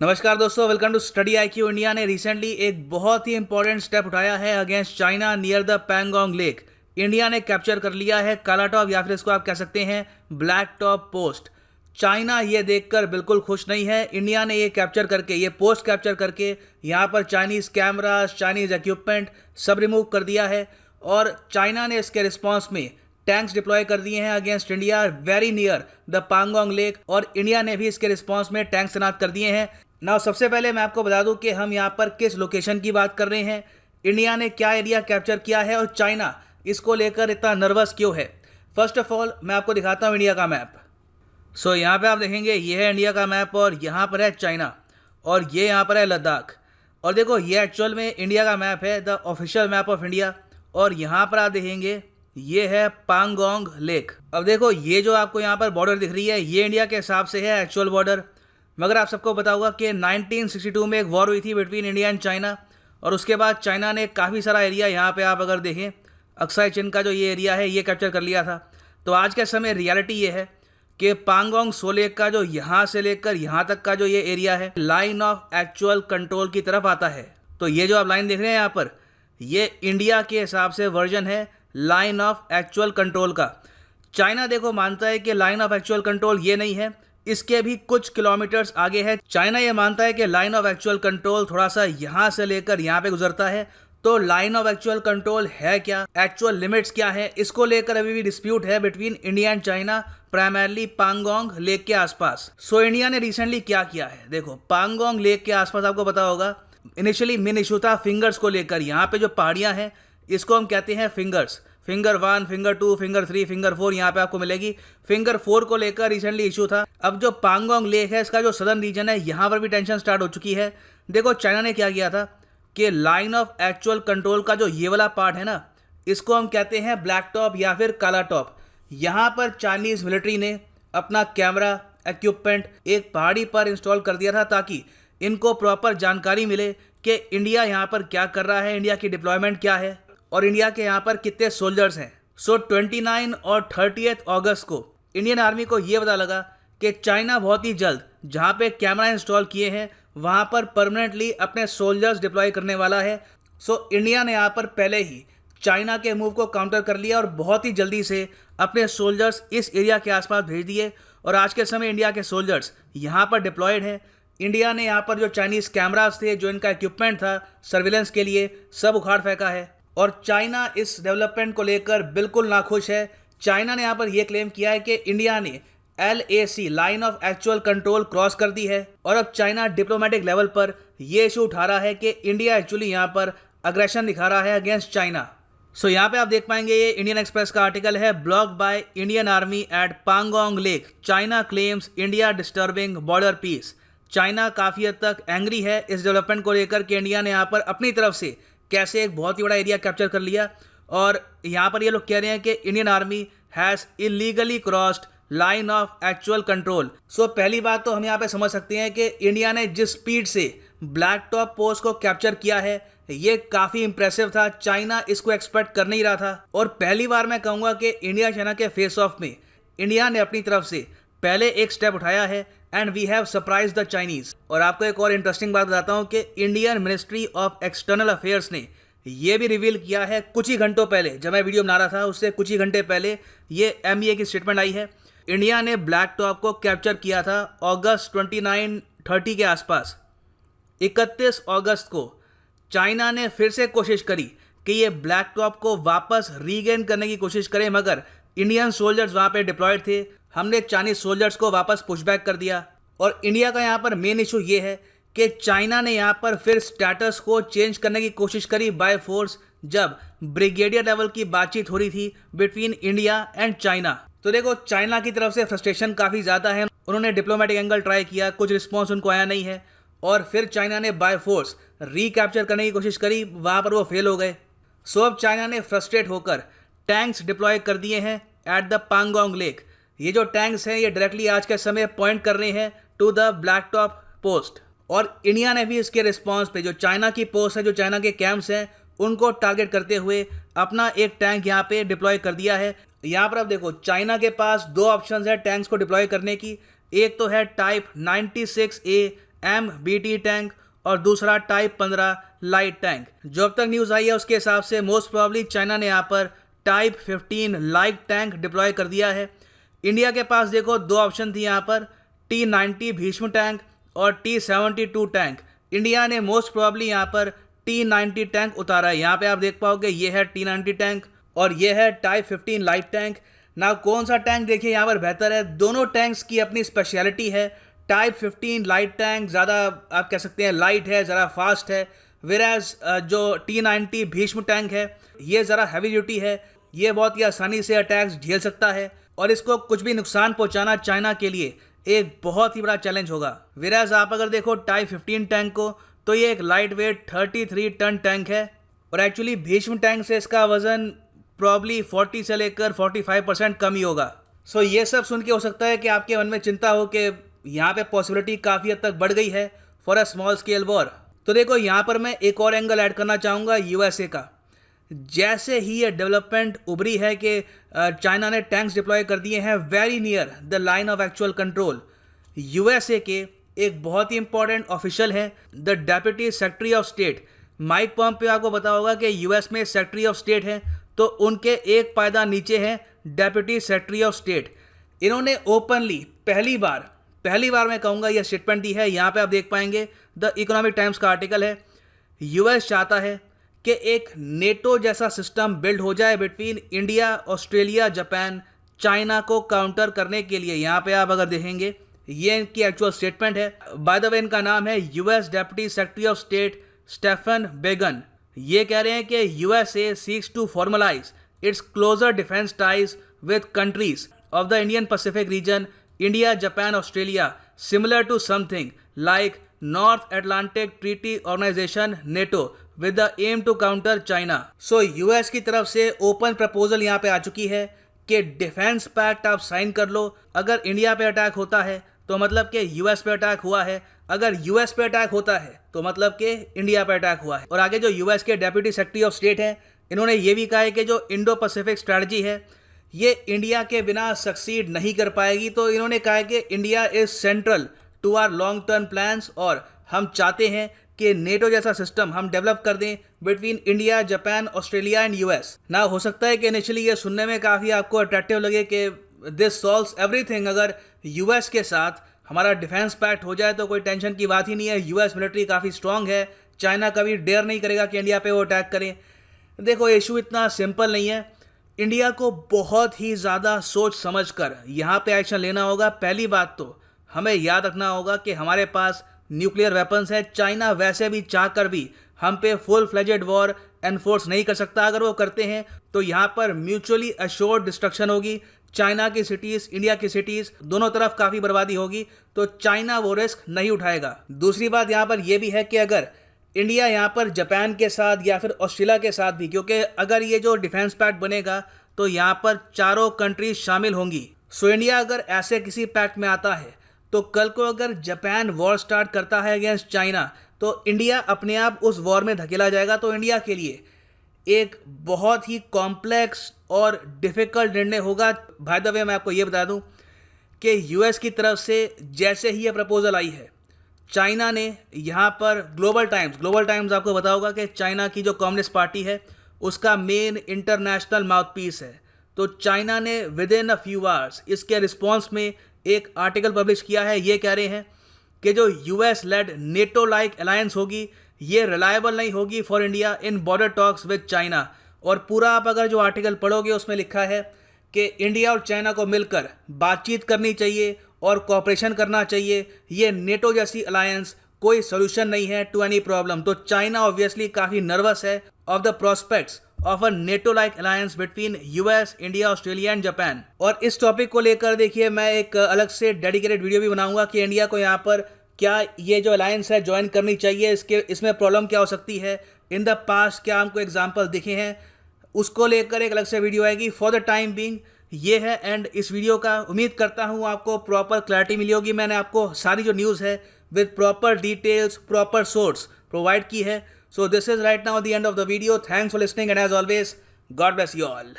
नमस्कार दोस्तों, welcome to study IQ। India ने रिसेंटली एक बहुत ही इंपॉर्टेंट स्टेप उठाया है against China near the Pangong lake. India ने कैप्चर कर लिया है काला टॉप या फिर इसको आप कह सकते हैं ब्लैक टॉप पोस्ट। चाइना ये देखकर बिल्कुल खुश नहीं है। इंडिया ने ये कैप्चर करके, ये पोस्ट कैप्चर करके यहाँ पर चाइनीज़ कैमरास, चाइनीज़ इक्विपमेंट सब रिमूव कर दिया है और चाइना ने इसके रिस्पॉन्स में टैंक्स डिप्लॉय कर दिए हैं against India very near the Pangong lake, और इंडिया ने भी इसके रिस्पॉन्स में टैंक्स तैनात कर दिए हैं। नाउ सबसे पहले मैं आपको बता दूं कि हम यहाँ पर किस लोकेशन की बात कर रहे हैं, इंडिया ने क्या एरिया कैप्चर किया है और चाइना इसको लेकर इतना नर्वस क्यों है। फर्स्ट ऑफ ऑल मैं आपको दिखाता हूँ इंडिया का मैप। सो यहाँ पे आप देखेंगे ये है इंडिया का मैप और यहाँ पर है चाइना और ये यहाँ पर है लद्दाख। और देखो ये एक्चुअल में इंडिया का मैप है, the official map of India. और यहाँ पर आप देखेंगे ये है पैंगोंग लेक। अब देखो ये जो आपको यहाँ पर बॉर्डर दिख रही है ये इंडिया के हिसाब से है एक्चुअल बॉर्डर, मगर आप सबको पता होगा कि 1962 में एक वॉर हुई थी बिटवीन इंडिया एंड चाइना, और उसके बाद चाइना ने काफ़ी सारा एरिया यहाँ पे आप अगर देखें अक्साई चिन का जो ये एरिया है ये कैप्चर कर लिया था। तो आज के समय रियलिटी ये है कि पैंगोंग सो लेक का जो यहाँ से लेकर यहाँ तक का जो ये एरिया है लाइन ऑफ एक्चुअल कंट्रोल की तरफ आता है। तो ये जो आप लाइन देख रहे हैं यहाँ पर ये इंडिया के हिसाब से वर्जन है लाइन ऑफ एक्चुअल कंट्रोल का। चाइना देखो मानता है कि लाइन ऑफ एक्चुअल कंट्रोल ये नहीं है, इसके भी कुछ किलोमीटर्स आगे है। चाइना ये मानता है कि लाइन ऑफ एक्चुअल कंट्रोल थोड़ा सा यहाँ से लेकर यहाँ पे गुजरता है। तो लाइन ऑफ एक्चुअल कंट्रोल है क्या, एक्चुअल लिमिट्स क्या है, इसको लेकर अभी भी डिस्प्यूट है between India and China, primarily Pangong lake के आसपास। सो इंडिया ने रिसेंटली क्या किया है, देखो पैंगोंग लेक के आसपास आपको पता होगा इनिशियली मेन इशू था फिंगर्स को लेकर। यहाँ पे जो पहाड़ियाँ हैं इसको हम कहते हैं fingers, finger 1, finger 2, finger 3, finger 4 यहाँ पे आपको मिलेगी। फिंगर 4 को लेकर रिसेंटली इशू था। अब जो पैंगोंग लेक है इसका जो सदर्न रीजन है यहाँ पर भी टेंशन स्टार्ट हो चुकी है। देखो चाइना ने क्या किया था कि लाइन ऑफ एक्चुअल कंट्रोल का जो ये वाला पार्ट है ना इसको हम कहते हैं ब्लैक टॉप या फिर काला टॉप। यहाँ पर चाइनीज़ मिलिट्री ने अपना कैमरा इक्विपमेंट एक पहाड़ी पर इंस्टॉल कर दिया था ताकि इनको प्रॉपर जानकारी मिले कि इंडिया यहाँ पर क्या कर रहा है, इंडिया की डिप्लॉयमेंट क्या है और इंडिया के यहाँ पर कितने सोल्जर्स हैं। सो 29 और 30 अगस्त को इंडियन आर्मी को ये पता लगा कि चाइना बहुत ही जल्द जहाँ पे कैमरा इंस्टॉल किए हैं वहाँ पर परमानेंटली अपने सोल्जर्स डिप्लॉय करने वाला है। सो इंडिया ने यहाँ पर पहले ही चाइना के मूव को काउंटर कर लिया और बहुत ही जल्दी से अपने सोल्जर्स इस एरिया के आसपास भेज दिए और आज के समय इंडिया के सोल्जर्स यहाँ पर डिप्लॉयड हैं। इंडिया ने यहाँ पर जो चाइनीज़ कैमरास थे, जो इनका इक्विपमेंट था सर्विलेंस के लिए, सब उखाड़ फेंका है और चाइना इस डेवलपमेंट को लेकर बिल्कुल नाखुश है। चाइना ने यहाँ पर यह क्लेम किया है कि इंडिया ने LAC line of actual control cross कर दी है और अब चाइना डिप्लोमेटिक लेवल पर यह इशू उठा रहा है कि इंडिया एक्चुअली यहाँ पर अग्रेशन दिखा रहा है अगेंस्ट चाइना। सो यहाँ पे आप देख पाएंगे ये इंडियन एक्सप्रेस का आर्टिकल है, block by Indian army at Pangong lake, China claims India disturbing border peace. China काफ़ी हद तक एंग्री है इस डेवलपमेंट को लेकर कि इंडिया ने यहाँ पर अपनी तरफ से कैसे एक बहुत ही बड़ा एरिया कैप्चर कर लिया और यहाँ पर ये लोग कह रहे हैं कि Indian army has illegally crossed line of actual control. So पहली बात तो हम यहाँ पे समझ सकते हैं कि इंडिया ने जिस स्पीड से ब्लैक टॉप पोस्ट को कैप्चर किया है ये काफ़ी इंप्रेसिव था। चाइना इसको एक्सपेक्ट कर नहीं रहा था और पहली बार मैं कहूँगा कि इंडिया चाइना के फेस ऑफ में इंडिया ने अपनी तरफ से पहले एक स्टेप उठाया है and we have surprise the Chinese. और आपको एक और इंटरेस्टिंग बात बताता हूँ कि Indian ministry of external affairs ने ये भी रिवील किया है कुछ ही घंटों पहले, जब मैं वीडियो बना रहा था उससे कुछ ही घंटे पहले ये MEA की स्टेटमेंट आई है। इंडिया ने ब्लैक टॉप को कैप्चर किया था अगस्त 29-30 के आसपास। 31 अगस्त को चाइना ने फिर से कोशिश करी कि ये ब्लैक टॉप को वापस रीगेन करने की कोशिश करें, मगर इंडियन सोल्जर्स वहाँ पे डिप्लॉयड थे। हमने चाइनीज सोल्जर्स को वापस पुशबैक कर दिया और इंडिया का यहाँ पर मेन इशू ये है कि चाइना ने यहाँ पर फिर स्टेटस को चेंज करने की कोशिश करी बाय फोर्स जब ब्रिगेडियर लेवल की बातचीत हो रही थी बिटवीन इंडिया एंड चाइना। तो देखो चाइना की तरफ से फ्रस्ट्रेशन काफ़ी ज़्यादा है, उन्होंने डिप्लोमेटिक एंगल ट्राई किया, कुछ रिस्पॉन्स उनको आया नहीं है और फिर चाइना ने बाय फोर्स रिकैप्चर करने की कोशिश करी, वहाँ पर वो फेल हो गए। सो अब चाइना ने फ्रस्ट्रेट होकर टैंक्स डिप्लॉय कर दिए हैं एट द पैंगोंग लेक। ये जो टैंक्स हैं ये डायरेक्टली आज के समय पॉइंट कर रहे हैं to the black top post और इंडिया ने भी इसके रिस्पॉन्स पे जो चाइना की पोस्ट है, जो चाइना के कैंप्स हैं उनको टारगेट करते हुए अपना एक टैंक यहाँ पे डिप्लॉय कर दिया है। यहाँ पर आप देखो चाइना के पास दो ऑप्शंस है टैंक्स को डिप्लॉय करने की। एक तो है टाइप 96A MBT टैंक और दूसरा टाइप 15 लाइट टैंक। जो अब तक न्यूज़ आई है उसके हिसाब से मोस्ट प्रोबेबली चाइना ने यहाँ पर टाइप 15 लाइट टैंक डिप्लॉय कर दिया है। इंडिया के पास देखो दो ऑप्शन थी यहाँ पर, T90 भीष्म टैंक और T72 टैंक। इंडिया ने मोस्ट प्रोबेबली यहाँ पर T90 टैंक उतारा है। यहाँ पे आप देख पाओगे ये है T90 टैंक और ये है टाइप 15 लाइट टैंक। ना कौन सा टैंक देखिए यहाँ पर बेहतर है, दोनों टैंक्स की अपनी स्पेशलिटी है। टाइप 15 लाइट टैंक ज़्यादा आप कह सकते हैं लाइट है, ज़रा फास्ट है, वेराज जो T90 भीष्म टैंक है ये ज़रा हैवी ड्यूटी है, ये बहुत ही आसानी से अटैक्स झेल सकता है और इसको कुछ भी नुकसान पहुंचाना चाइना के लिए एक बहुत ही बड़ा चैलेंज होगा। वेराज आप अगर देखो टाइप 15 टैंक को तो ये एक लाइट वेट 33 टन टैंक है और एक्चुअली भीष्म टैंक से इसका वजन प्रॉब्ली 40 से लेकर 45% कम ही होगा। सो ये सब सुन के हो सकता है कि आपके मन में चिंता हो कि यहाँ पे पॉसिबिलिटी काफ़ी हद तक बढ़ गई है for a small scale war. तो देखो यहाँ पर मैं एक और एंगल ऐड करना चाहूँगा USA का। जैसे ही ये डेवलपमेंट उभरी है कि चाइना ने टैंक्स डिप्लॉय कर दिए हैं very near the line of actual control, USA के एक बहुत ही इंपॉर्टेंट ऑफिशियल है the deputy secretary of state Mike Pompeo. आपको पता होगा कि US में सेक्रेटरी ऑफ स्टेट है तो उनके एक पायदान नीचे हैं डेप्यूटी सेक्रेटरी ऑफ स्टेट। इन्होंने ओपनली पहली बार मैं कहूँगा यह स्टेटमेंट दी है। यहाँ पे आप देख पाएंगे द इकोनॉमिक टाइम्स का आर्टिकल है, US चाहता है कि एक नेटो जैसा सिस्टम बिल्ड हो जाए between India, Australia, Japan, China को काउंटर करने के लिए। यहाँ पे आप अगर देखेंगे ये इनकी एक्चुअल स्टेटमेंट है। बाय द वे इनका नाम है US deputy secretary of state Stephen Biegun. ये कह रहे हैं कि USA seeks to formalize its closer defence ties with countries of the Indian Pacific region, India, Japan, Australia, similar to something like North Atlantic treaty organization NATO with the aim to counter China. So US की तरफ से open proposal यहाँ पे आ चुकी है कि defence pact आप sign कर लो। अगर इंडिया पे अटैक होता है तो मतलब कि US पे अटैक हुआ है, अगर US पे अटैक होता है तो मतलब कि इंडिया पे अटैक हुआ है। और आगे जो US के डेप्यूटी सेक्रेटरी ऑफ स्टेट हैं इन्होंने ये भी कहा है कि जो इंडो पैसिफिक स्ट्रैटेजी है ये इंडिया के बिना सक्सीड नहीं कर पाएगी। तो इन्होंने कहा है कि India is central to our long term plans और हम चाहते हैं कि नेटो जैसा सिस्टम हम डेवलप कर दें between India, Japan, Australia and US। ना हो सकता है कि इनिशियली ये सुनने में काफ़ी आपको अट्रैक्टिव लगे कि दिस सॉल्व्स एवरीथिंग, अगर US के साथ हमारा डिफेंस पैक्ट हो जाए तो कोई टेंशन की बात ही नहीं है, US मिलिट्री काफ़ी स्ट्रांग है, चाइना कभी डेयर नहीं करेगा कि इंडिया पे वो अटैक करें। देखो इशू इतना सिंपल नहीं है, इंडिया को बहुत ही ज़्यादा सोच समझ कर यहाँ पे एक्शन लेना होगा। पहली बात तो हमें याद रखना होगा कि हमारे पास न्यूक्लियर वेपन्स है। चाइना वैसे भी चाह कर भी हम पे फुल फ्लेजेड वॉर एनफोर्स नहीं कर सकता। अगर वो करते हैं तो यहाँ पर म्यूचुअली अश्योर्ड डिस्ट्रक्शन होगी। चाइना की सिटीज़, इंडिया की सिटीज़, दोनों तरफ काफ़ी बर्बादी होगी, तो चाइना वो रिस्क नहीं उठाएगा। दूसरी बात यहाँ पर यह भी है कि अगर इंडिया यहाँ पर जापान के साथ या फिर ऑस्ट्रेलिया के साथ भी, क्योंकि अगर ये जो डिफेंस पैक्ट बनेगा तो यहाँ पर चारों कंट्रीज शामिल होंगी। सो इंडिया अगर ऐसे किसी पैक्ट में आता है तो कल को अगर जापान वॉर स्टार्ट करता है अगेंस्ट चाइना तो इंडिया अपने आप उस वॉर में धकेला जाएगा। तो इंडिया के लिए एक बहुत ही कॉम्प्लेक्स और डिफ़िकल्ट निर्णय होगा। बाय द वे मैं आपको ये बता दूं कि US की तरफ से जैसे ही ये प्रपोजल आई है, चाइना ने यहाँ पर ग्लोबल टाइम्स आपको बता होगा कि चाइना की जो कम्युनिस्ट पार्टी है उसका मेन इंटरनेशनल माउथपीस है। तो चाइना ने with in a few hours इसके रिस्पॉन्स में एक आर्टिकल पब्लिश किया है। ये कह रहे हैं कि जो US led NATO like alliance होगी ये रिलायबल नहीं होगी for India in border talks with China. और पूरा आप अगर जो आर्टिकल पढ़ोगे उसमें लिखा है कि इंडिया और चाइना को मिलकर बातचीत करनी चाहिए और कोऑपरेशन करना चाहिए। ये नेटो जैसी अलायंस कोई सोल्यूशन नहीं है टू एनी प्रॉब्लम। तो चाइना ऑब्वियसली काफ़ी नर्वस है of the prospects of a NATO like alliance between US, India, Australia and Japan. और इस टॉपिक को लेकर देखिए मैं एक अलग से डेडिकेटेड वीडियो भी बनाऊंगा कि इंडिया को यहाँ पर क्या ये जो अलायंस है ज्वाइन करनी चाहिए, इसमें प्रॉब्लम क्या हो सकती है, इन द पास्ट क्या हमको एग्जाम्पल दिखे हैं, उसको लेकर एक अलग से वीडियो आएगी। फॉर द टाइम बीइंग ये है एंड इस वीडियो का उम्मीद करता हूँ आपको प्रॉपर क्लैरिटी मिली होगी। मैंने आपको सारी जो न्यूज़ है with proper details, proper source provide की है। So this is right now the end of the video. Thanks for listening and as always, God bless you all.